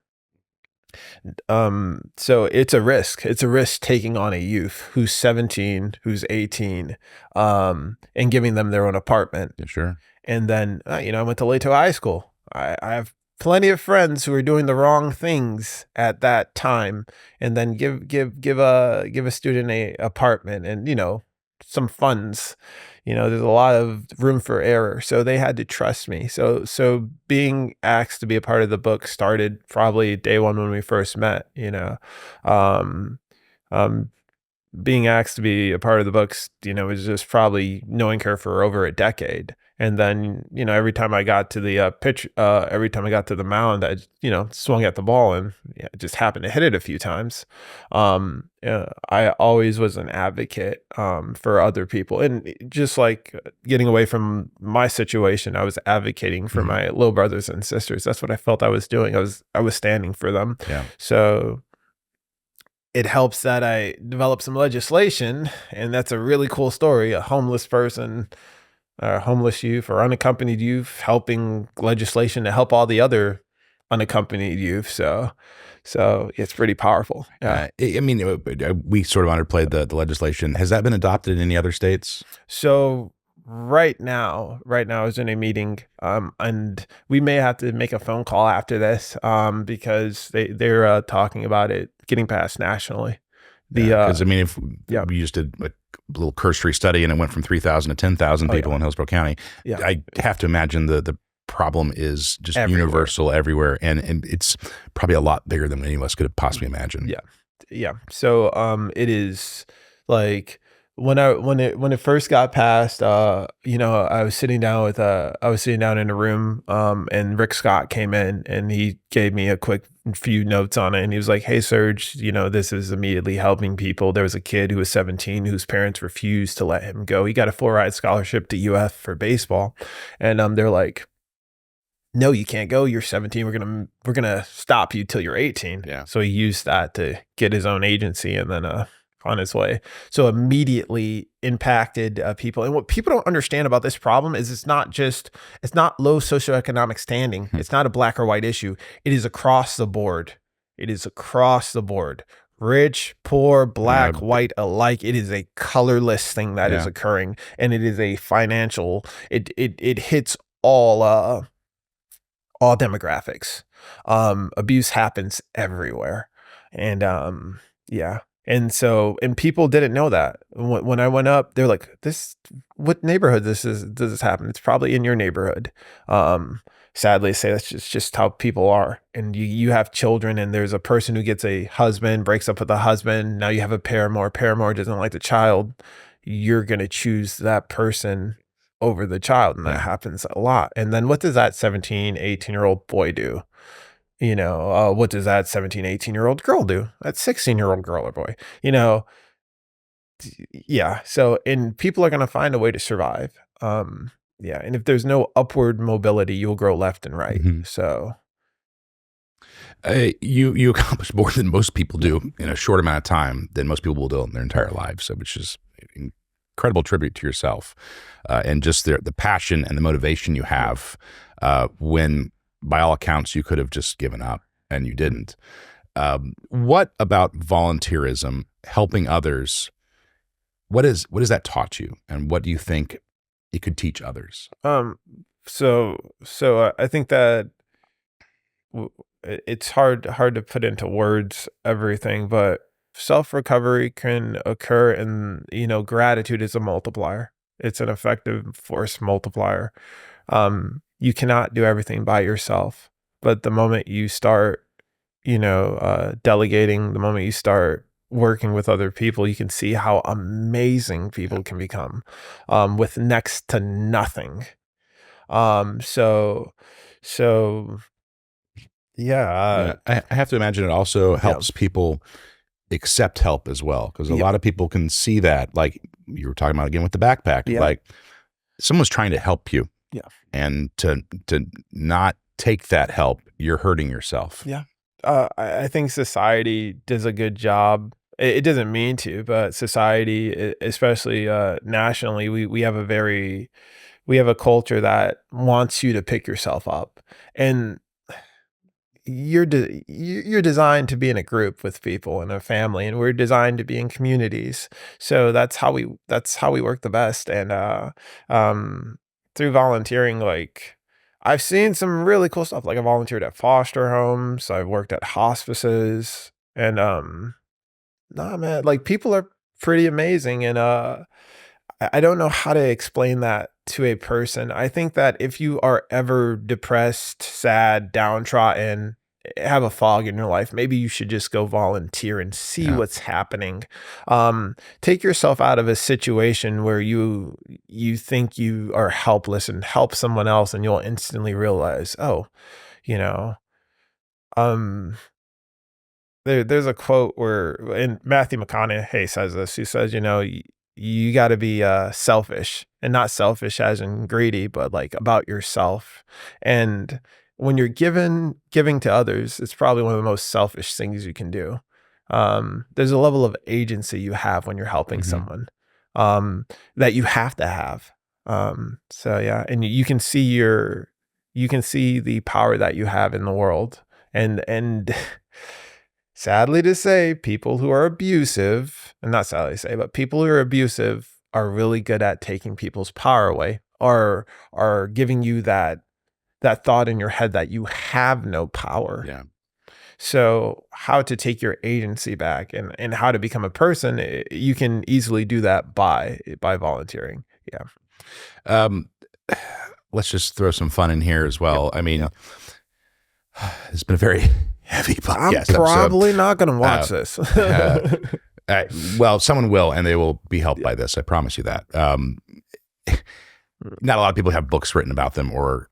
it's a risk. It's a risk taking on a youth who's 17, who's 18, and giving them their own apartment. Yeah, sure. And then, I went to Lato High School. I have plenty of friends who are doing the wrong things at that time, and then give a student a apartment and, some funds. There's a lot of room for error. So they had to trust me. So being asked to be a part of the book started probably day one when we first met, being asked to be a part of the books, was just probably knowing her for over a decade. And then, every time I got to the pitch, every time I got to the mound, I, swung at the ball and just happened to hit it a few times. I always was an advocate for other people. And just like getting away from my situation, I was advocating for my little brothers and sisters. That's what I felt I was doing. I was standing for them. Yeah. So it helps that I developed some legislation, and that's a really cool story. A homeless person, or homeless youth, or unaccompanied youth, helping legislation to help all the other unaccompanied youth. So it's pretty powerful. Yeah. We sort of underplayed the legislation. Has that been adopted in any other states? So right now I was in a meeting, and we may have to make a phone call after this, because they're talking about it getting passed nationally. Because if we just did a little cursory study and it went from 3,000 to 10,000 people in Hillsborough County, I have to imagine the problem is just universal everywhere, and it's probably a lot bigger than any of us could have possibly imagined. Yeah. So it is like when it first got passed, I was sitting down in a room, and Rick Scott came in and he gave me a quick few notes on it, and he was like, "Hey, Serge, this is immediately helping people. There was a kid who was 17 whose parents refused to let him go. He got a full-ride scholarship to UF for baseball, and they're like, no, you can't go. You're 17. We're gonna stop you till you're 18. Yeah. So he used that to get his own agency, and then on his way. So immediately impacted people. And what people don't understand about this problem is it's not low socioeconomic standing. It's not a black or white issue. It is across the board. Rich, poor, black, white alike. It is a colorless thing that is occurring, and it is a financial. It hits all demographics. Abuse happens everywhere, and And people didn't know that. When I went up, they're like, what neighborhood does this happen? It's probably in your neighborhood. Sadly to say, that's just how people are. And you have children, and there's a person who gets a husband, breaks up with a husband. Now you have a paramour doesn't like the child. You're going to choose that person over the child. And that happens a lot. And then what does that 17, 18-year-old boy do? What does that 17, 18-year-old girl do? That 16-year-old girl or boy, yeah. So, and people are going to find a way to survive. Yeah. And if there's no upward mobility, you'll grow left and right. So you accomplish more than most people do in a short amount of time than most people will do in their entire lives. So, which is incredible tribute to yourself, and just the passion and the motivation you have, when by all accounts you could have just given up and you didn't. What about volunteerism, helping others? What has that taught you, and what do you think it could teach others? So I think that it's hard to put into words everything, but self-recovery can occur, and gratitude is a multiplier. It's an effective force multiplier. You cannot do everything by yourself, but the moment you start, delegating, the moment you start working with other people, you can see how amazing people can become, with next to nothing. Yeah. I have to imagine it also helps people accept help as well, because a lot of people can see that, like you were talking about again with the backpack, like someone's trying to help you, and to not take that help, you're hurting yourself. I think society does a good job. It doesn't mean to, but society, especially nationally, we have a culture that wants you to pick yourself up, and you're designed to be in a group with people and a family, and we're designed to be in communities. So that's how we work the best. And through volunteering, like I've seen some really cool stuff. Like I volunteered at foster homes, I've worked at hospices, and man, like people are pretty amazing. And I don't know how to explain that to a person. I think that if you are ever depressed, sad, downtrodden, have a fog in your life, maybe you should just go volunteer and see what's happening. Take yourself out of a situation where you think you are helpless, and help someone else, and you'll instantly realize, there's a quote and Matthew McConaughey says this. He says, you got to be selfish, and not selfish as in greedy, but like about yourself. And when you're giving to others, it's probably one of the most selfish things you can do. There's a level of agency you have when you're helping someone, that you have to have. So yeah, and you can see the power that you have in the world. And sadly to say, people who are abusive, and not sadly to say, but people who are abusive are really good at taking people's power away, or are giving you that thought in your head that you have no power. Yeah. So how to take your agency back, and how to become a person, you can easily do that by volunteering. Yeah. Let's just throw some fun in here as well. I mean, it's been a very heavy podcast. I'm probably not going to watch this. Well, someone will, and they will be helped by this. I promise you that. Not a lot of people have books written about them, or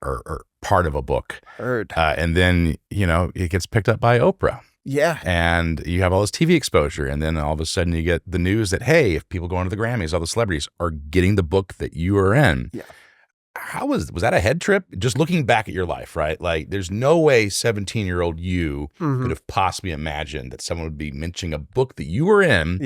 part of a book. Heard. And then, it gets picked up by Oprah. Yeah. And you have all this TV exposure. And then all of a sudden you get the news that, hey, if people go into the Grammys, all the celebrities are getting the book that you are in. Yeah. How was that a head trip? Just looking back at your life, right? Like, there's no way 17-year-old you could have possibly imagined that someone would be mentioning a book that you were in,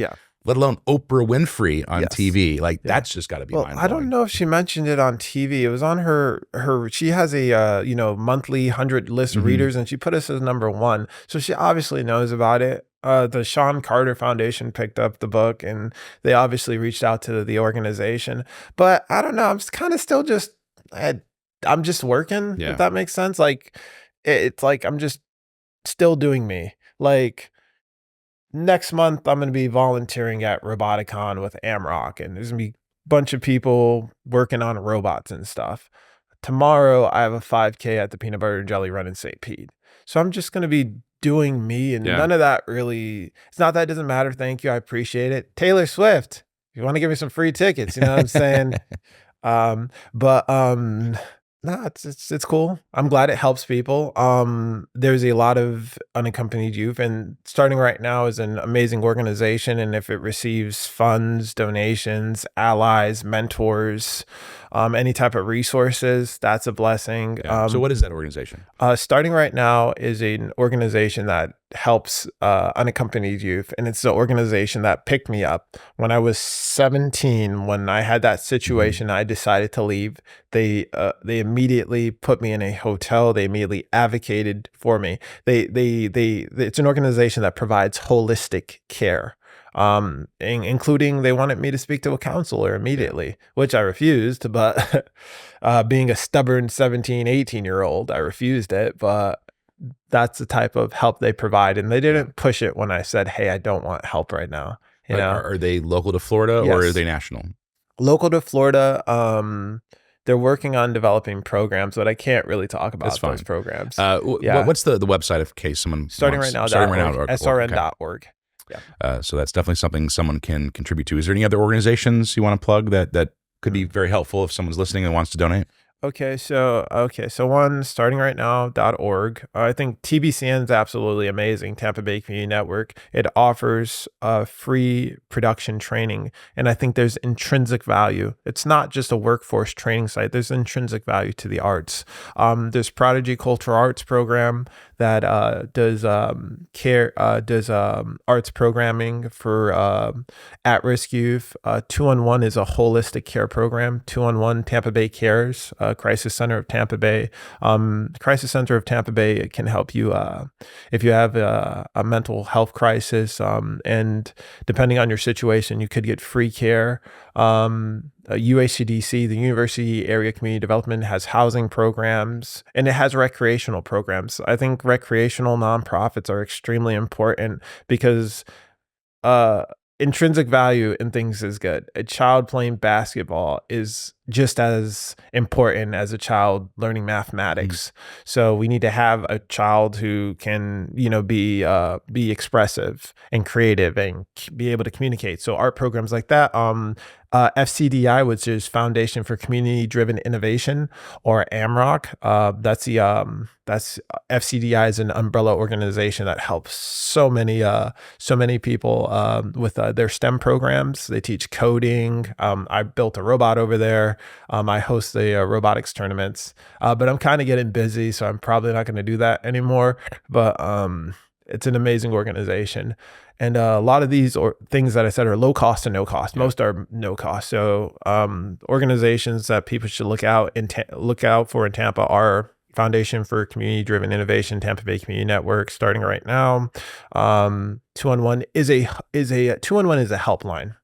let alone Oprah Winfrey on TV. Like, that's just got to be mind-blowing. I don't know if she mentioned it on TV. It was on her she has a monthly 100 list of readers, and she put us as number 1. So she obviously knows about it. The Sean Carter Foundation picked up the book, and they obviously reached out to the organization. But I don't know. I'm kind of still just, I'm just working, if that makes sense. Like, it's like I'm just still doing me. Like, next month I'm going to be volunteering at Roboticon with Amrock, and there's going to be a bunch of people working on robots and stuff. Tomorrow I have a 5K at the Peanut Butter and Jelly Run in St. Pete. So I'm just going to be doing me, and none of that really, it's not that it doesn't matter. Thank you. I appreciate it. Taylor Swift, if you want to give me some free tickets, you know what I'm saying? No, it's cool. I'm glad it helps people. There's a lot of unaccompanied youth, and starting right now is an amazing organization. And if it receives funds, donations, allies, mentors, any type of resources, that's a blessing. So what is that organization? Starting right now is an organization that helps unaccompanied youth, and it's the organization that picked me up when I was 17. When I had that situation, I decided to leave. They immediately put me in a hotel. They immediately advocated for me. It's an organization that provides holistic care. Including they wanted me to speak to a counselor immediately, which I refused, but being a stubborn 17, 18-year-old, I refused it, but that's the type of help they provide. And they didn't push it when I said, hey, I don't want help right now. You know? Are they local to Florida or are they national? Local to Florida. They're working on developing programs, but I can't really talk about those programs. What's the website in case someone starting right now, srn.org. Yeah. So that's definitely something someone can contribute to. Is there any other organizations you want to plug that could be very helpful if someone's listening and wants to donate? So one, starting right now.org. I think TBCN is absolutely amazing. Tampa Bay Community Network. It offers free production training, and I think there's intrinsic value. It's not just a workforce training site. There's intrinsic value to the arts. There's Prodigy Cultural Arts Program that does arts programming for at-risk youth. 2-on-1 is a holistic care program. 2-on-1 Tampa Bay Cares. Crisis Center of Tampa Bay. Crisis Center of Tampa Bay can help you if you have a mental health crisis, and depending on your situation, you could get free care. UACDC, the University Area Community Development, has housing programs, and it has recreational programs. I think recreational nonprofits are extremely important because intrinsic value in things is good. A child playing basketball is just as important as a child learning mathematics. So we need to have a child who can, be expressive and creative and be able to communicate. So art programs like that. FCDI, which is Foundation for Community Driven Innovation, or AMROC. That's FCDI is an umbrella organization that helps so many people with their STEM programs. They teach coding. I built a robot over there. I host the robotics tournaments, but I'm kind of getting busy, so I'm probably not going to do that anymore. But it's an amazing organization. And a lot of these things that I said are low cost and no cost. Most are no cost. So organizations that people should look out for in Tampa are Foundation for Community Driven Innovation, Tampa Bay Community Network, starting right now. 2-on-1 is a 2-on-1 is a helpline.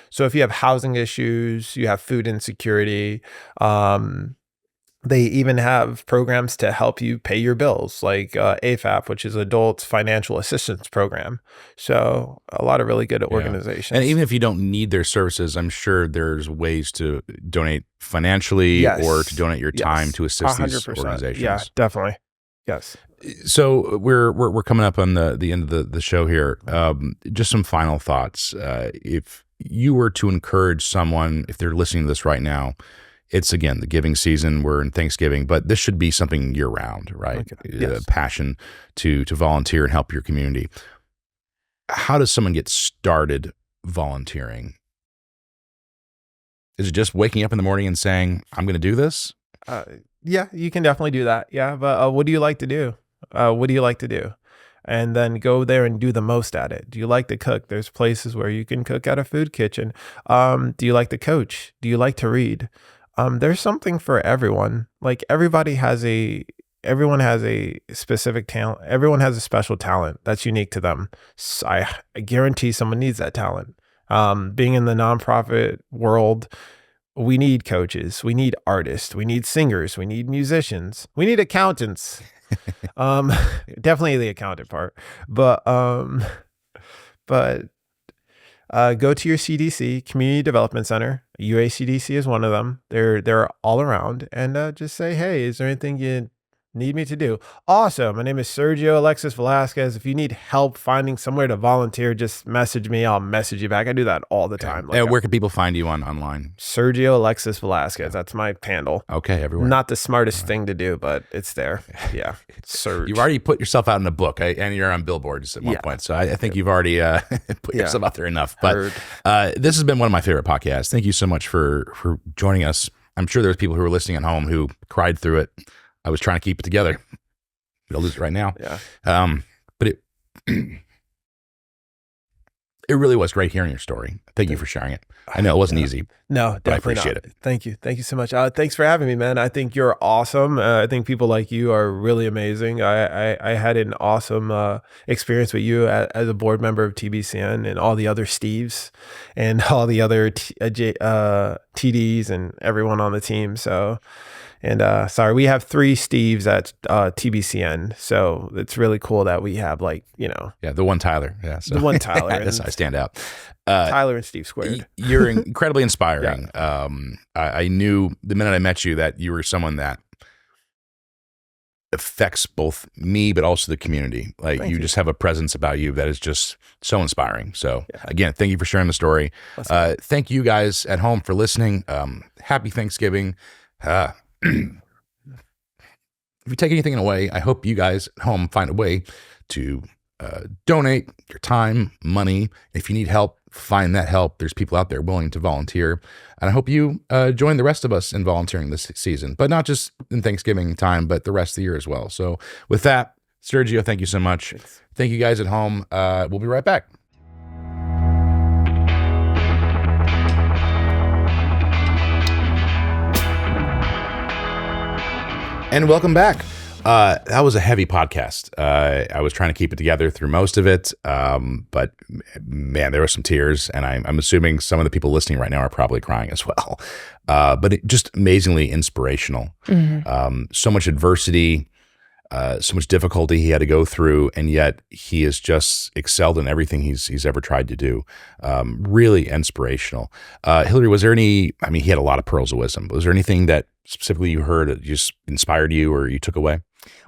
So if you have housing issues, you have food insecurity, they even have programs to help you pay your bills, like AFAP, which is Adult Financial Assistance Program. So a lot of really good organizations. And even if you don't need their services, I'm sure there's ways to donate financially or to donate your time to assist 100%. These organizations. Yeah, definitely. Yes. So we're coming up on the end of the show here. Just some final thoughts. If you were to encourage someone, if they're listening to this right now, it's, again, the giving season. We're in Thanksgiving, but this should be something year round, right? Okay. Yes. Passion to volunteer and help your community. How does someone get started volunteering? Is it just waking up in the morning and saying, I'm going to do this? Yeah, you can definitely do that. Yeah. But what do you like to do? And then go there and do the most at it. Do you like to cook? There's places where you can cook at a food kitchen. Do you like to coach? Do you like to read? There's something for everyone. Like everyone has a specific talent. Everyone has a special talent that's unique to them. So I guarantee someone needs that talent. Being in the nonprofit world, we need coaches, we need artists, we need singers, we need musicians, we need accountants. Definitely the accountant part, but but go to your CDC, Community Development Center. UACDC is one of them. They're all around, and just say, hey, is there anything you need me to do? Also, my name is Sergio Alexis Velazquez. If you need help finding somewhere to volunteer, just message me. I'll message you back. I do that all the time. And where can people find you online? Sergio Alexis Velazquez. That's my handle. Okay, everywhere. Not the smartest thing to do, but it's there. Yeah. Serge. You've already put yourself out in a book, and you're on billboards at one point. So I think you've already put yourself out there enough. But this has been one of my favorite podcasts. Thank you so much for joining us. I'm sure there's people who are listening at home who cried through it. I was trying to keep it together. I'll lose it right now. Yeah. But it really was great hearing your story. Thank you for sharing it. I know it wasn't easy. No, definitely I appreciate not. it. Thank you. Thank you so much. Thanks for having me, man. I think you're awesome. I think people like you are really amazing. I had an awesome experience with you as a board member of TBCN and all the other Steves and all the other TDs and everyone on the team. So, and sorry, we have 3 Steves at TBCN. So it's really cool that we have the one Tyler. Yeah. So. The one Tyler. That's how I stand out. Tyler and Steve squared. You're incredibly inspiring. I knew the minute I met you that you were someone that affects both me, but also the community. Thank you just have a presence about you that is just so inspiring. So again, thank you for sharing the story. Thank you guys at home for listening. Happy Thanksgiving. If you take anything away, I hope you guys at home find a way to donate your time, money. If you need help, find that help. There's people out there willing to volunteer. And I hope you join the rest of us in volunteering this season, but not just in Thanksgiving time, but the rest of the year as well. So with that, Sergio, thank you so much. Thanks. Thank you guys at home. We'll be right back. And welcome back. That was a heavy podcast. I was trying to keep it together through most of it, but man, there were some tears, and I'm assuming some of the people listening right now are probably crying as well. But it just amazingly inspirational. Mm-hmm. So much adversity, so much difficulty he had to go through, and yet he has just excelled in everything he's ever tried to do. Really inspirational. Hillary, was there any? I mean, he had a lot of pearls of wisdom. Was there anything that specifically you heard that just inspired you or you took away?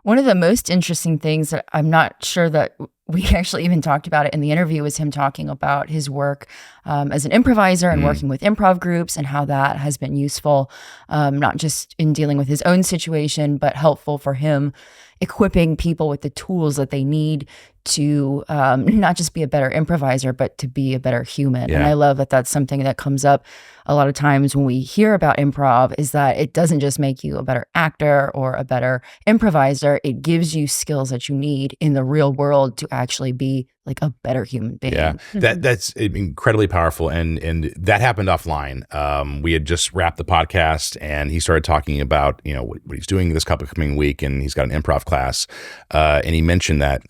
One of the most interesting things that I'm not sure that we actually even talked about it in the interview was him talking about his work as an improviser and working with improv groups and how that has been useful, not just in dealing with his own situation, but helpful for him equipping people with the tools that they need to not just be a better improviser, but to be a better human. Yeah. And I love that that's something that comes up a lot of times when we hear about improv, is that it doesn't just make you a better actor or a better improviser. It gives you skills that you need in the real world to actually be like a better human being. Yeah, that's incredibly powerful. And that happened offline. We had just wrapped the podcast and he started talking about, what he's doing this upcoming week, and he's got an improv class. And he mentioned that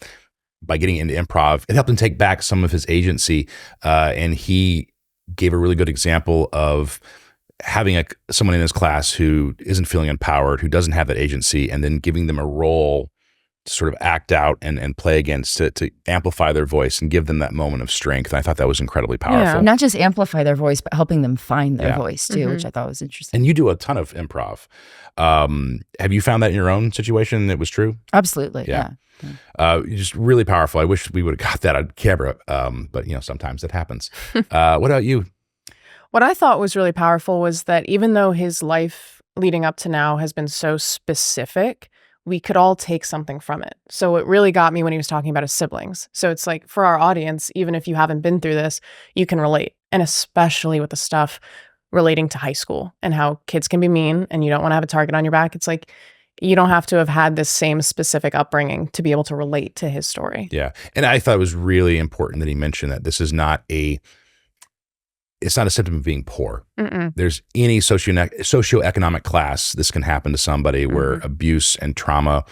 by getting into improv, it helped him take back some of his agency. And he gave a really good example of having someone in his class who isn't feeling empowered, who doesn't have that agency, and then giving them a role to sort of act out and play against, to amplify their voice and give them that moment of strength. And I thought that was incredibly powerful. Yeah, not just amplify their voice, but helping them find their voice too, which I thought was interesting. And you do a ton of improv. Have you found that in your own situation that was true? Absolutely, yeah. Just really powerful. I wish we would have got that on camera, but sometimes it happens. What about you? What I thought was really powerful was that even though his life leading up to now has been so specific, we could all take something from it. So it really got me when he was talking about his siblings. So it's like, for our audience, even if you haven't been through this, you can relate. And especially with the stuff relating to high school and how kids can be mean and you don't want to have a target on your back. It's like, you don't have to have had this same specific upbringing to be able to relate to his story. Yeah. And I thought it was really important that he mentioned that this is not it's not a symptom of being poor. Mm-mm. There's any socioeconomic class, this can happen to somebody where abuse and trauma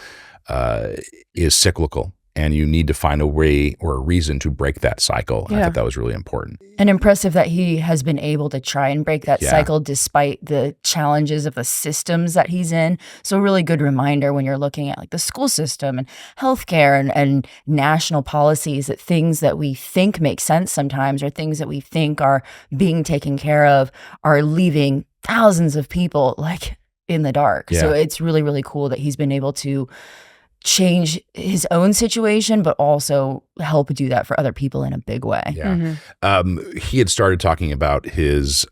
is cyclical. and you need to find a way or a reason to break that cycle. And I Yeah. thought that was really important. And impressive that he has been able to try and break that Yeah. cycle despite the challenges of the systems that he's in. So a really good reminder when you're looking at like the school system and healthcare and national policies, that things that we think make sense sometimes, or things that we think are being taken care of, are leaving thousands of people like in the dark. So Yeah. it's really, really cool that he's been able to change his own situation, but also help do that for other people in a big way. Yeah. He had started talking about his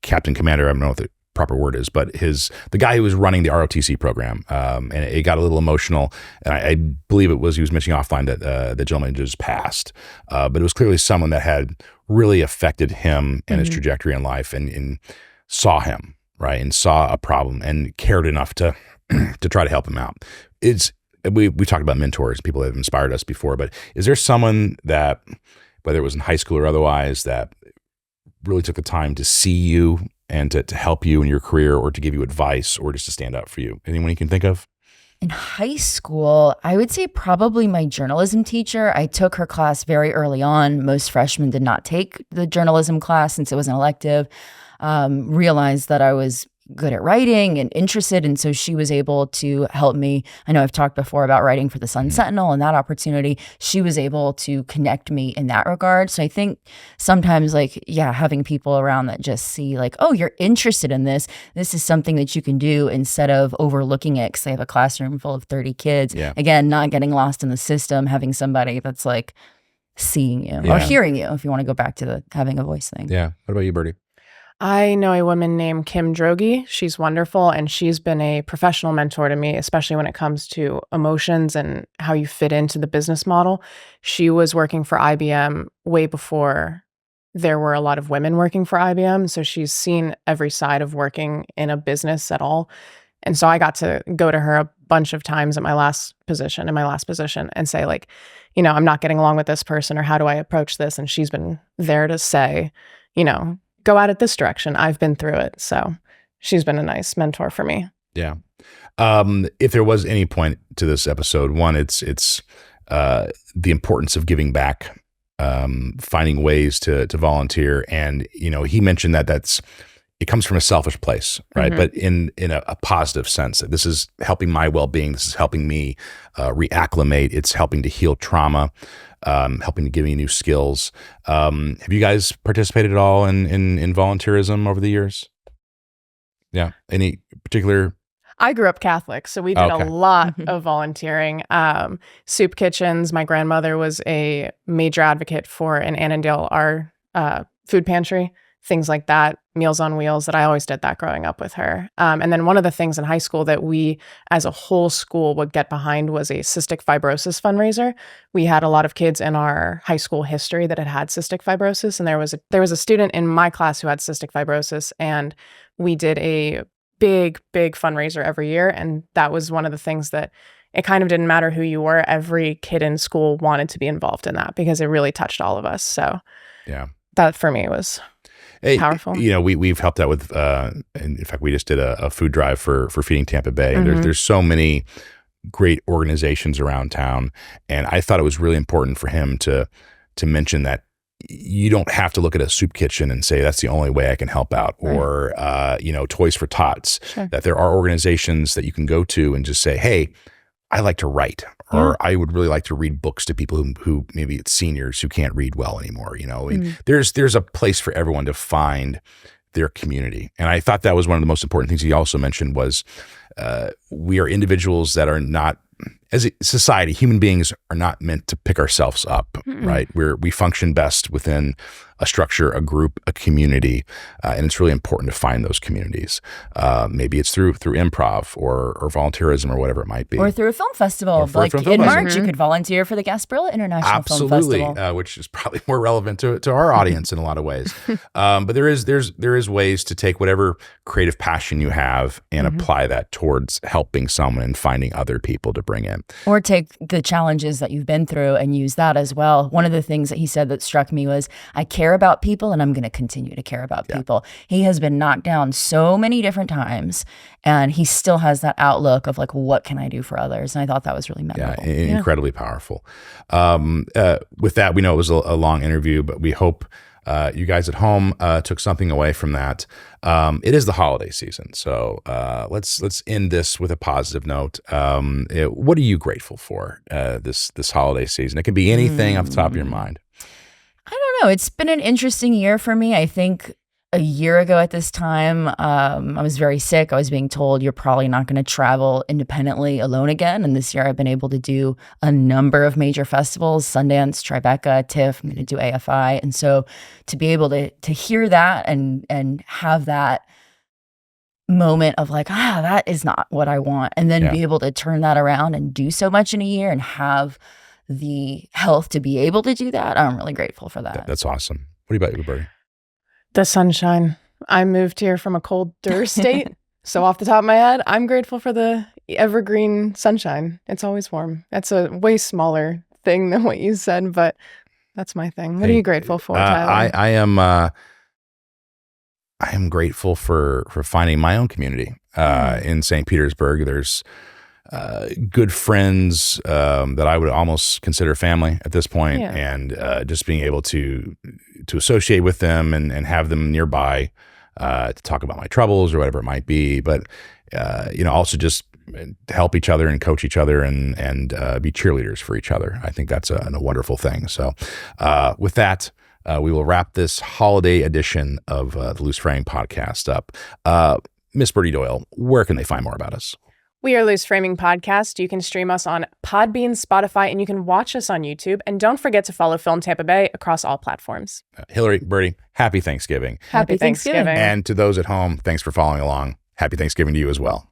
captain commander. I don't know what the proper word is, but the guy who was running the ROTC program. And it got a little emotional. And I believe he was mentioning offline that the gentleman just passed. But it was clearly someone that had really affected him and his trajectory in life, and saw him, right? And saw a problem and cared enough to try to help him out. We talked about mentors, people that have inspired us before, but is there someone that, whether it was in high school or otherwise, that really took the time to see you and to help you in your career, or to give you advice, or just to stand up for you? Anyone you can think of? In high school, I would say probably my journalism teacher. I took her class very early on. Most freshmen did not take the journalism class since it was an elective. Realized that I was good at writing and interested, and so she was able to help me. I know I've talked before about writing for the Sun Sentinel and that opportunity. She was able to connect me in that regard. So I think sometimes, like, having people around that just see like, oh, you're interested in this. This is something that you can do, instead of overlooking it because they have a classroom full of 30 kids. Yeah. Again, not getting lost in the system, having somebody that's like seeing you or hearing you, if you want to go back to the having a voice thing. Yeah. What about you, Birdie? I know a woman named Kim Droege. She's wonderful, and she's been a professional mentor to me, especially when it comes to emotions and how you fit into the business model. She was working for IBM way before there were a lot of women working for IBM, so she's seen every side of working in a business at all. And so I got to go to her a bunch of times at my last position, and say, like, I'm not getting along with this person, or how do I approach this? And she's been there to say, go at it this direction. I've been through it. So she's been a nice mentor for me. Yeah. If there was any point to this episode, one, it's the importance of giving back, finding ways to volunteer. And, he mentioned that it comes from a selfish place, right? But in a positive sense, that this is helping my well-being. This is helping me reacclimate. It's helping to heal trauma, helping to give me new skills. Have you guys participated at all in volunteerism over the years? Yeah. Any particular? I grew up Catholic, so we did a lot of volunteering. Soup kitchens. My grandmother was a major advocate for an Annandale, our food pantry, things like that, Meals on Wheels, that I always did that growing up with her. And then one of the things in high school that we as a whole school would get behind was a cystic fibrosis fundraiser. We had a lot of kids in our high school history that had cystic fibrosis. And there was a student in my class who had cystic fibrosis, and we did a big fundraiser every year. And that was one of the things that it kind of didn't matter who you were. Every kid in school wanted to be involved in that because it really touched all of us. So that for me was powerful. We've helped out with, in fact, we just did a food drive for Feeding Tampa Bay. And there's so many great organizations around town. And I thought it was really important for him to mention that you don't have to look at a soup kitchen and say, that's the only way I can help out, or, Toys for Tots, that there are organizations that you can go to and just say, hey, I like to write, or I would really like to read books to people who maybe it's seniors who can't read well anymore. There's a place for everyone to find their community. And I thought that was one of the most important things he also mentioned was we are individuals that are not, as a society, human beings are not meant to pick ourselves up, right? We function best within a structure, a group, a community, and it's really important to find those communities. Maybe it's through improv or volunteerism or whatever it might be. Or through a film festival. Like in March, you could volunteer for the Gasparilla International Film Festival. Which is probably more relevant to our audience in a lot of ways. But there is ways to take whatever creative passion you have and apply that towards helping someone and finding other people to bring in. Right. Or take the challenges that you've been through and use that as well. One of the things that he said that struck me was, I care about people and I'm going to continue to care about people. He has been knocked down so many different times and he still has that outlook of like, what can I do for others? And I thought that was really memorable. Incredibly powerful. With that, we know it was a long interview, but we hope you guys at home took something away from that. It is the holiday season, so let's end this with a positive note. What are you grateful for this holiday season? It can be anything off the top of your mind. I don't know. It's been an interesting year for me. I think a year ago at this time, I was very sick. I was being told you're probably not going to travel independently alone again. And this year I've been able to do a number of major festivals, Sundance, Tribeca, TIFF, I'm going to do AFI. And so to be able to hear that and have that moment of like, that is not what I want. And then be able to turn that around and do so much in a year and have the health to be able to do that. I'm really grateful for that. That's awesome. What about you, Bertie? The sunshine. I moved here from a colder state. So off the top of my head, I'm grateful for the evergreen sunshine. It's always warm. That's a way smaller thing than what you said, but that's my thing. What are you grateful for, Tyler? I am grateful for finding my own community in St. Petersburg. There's good friends that I would almost consider family at this point, and just being able to associate with them and have them nearby to talk about my troubles or whatever it might be, but also just to help each other and coach each other and be cheerleaders for each other. I think that's a wonderful thing. So with that, we will wrap this holiday edition of the Loose Frame podcast up. Miss Bertie Doyle, where can they find more about us? We are Loose Framing Podcast. You can stream us on Podbean, Spotify, and you can watch us on YouTube. And don't forget to follow Film Tampa Bay across all platforms. Hillary, Bertie, happy Thanksgiving. Happy Thanksgiving. And to those at home, thanks for following along. Happy Thanksgiving to you as well.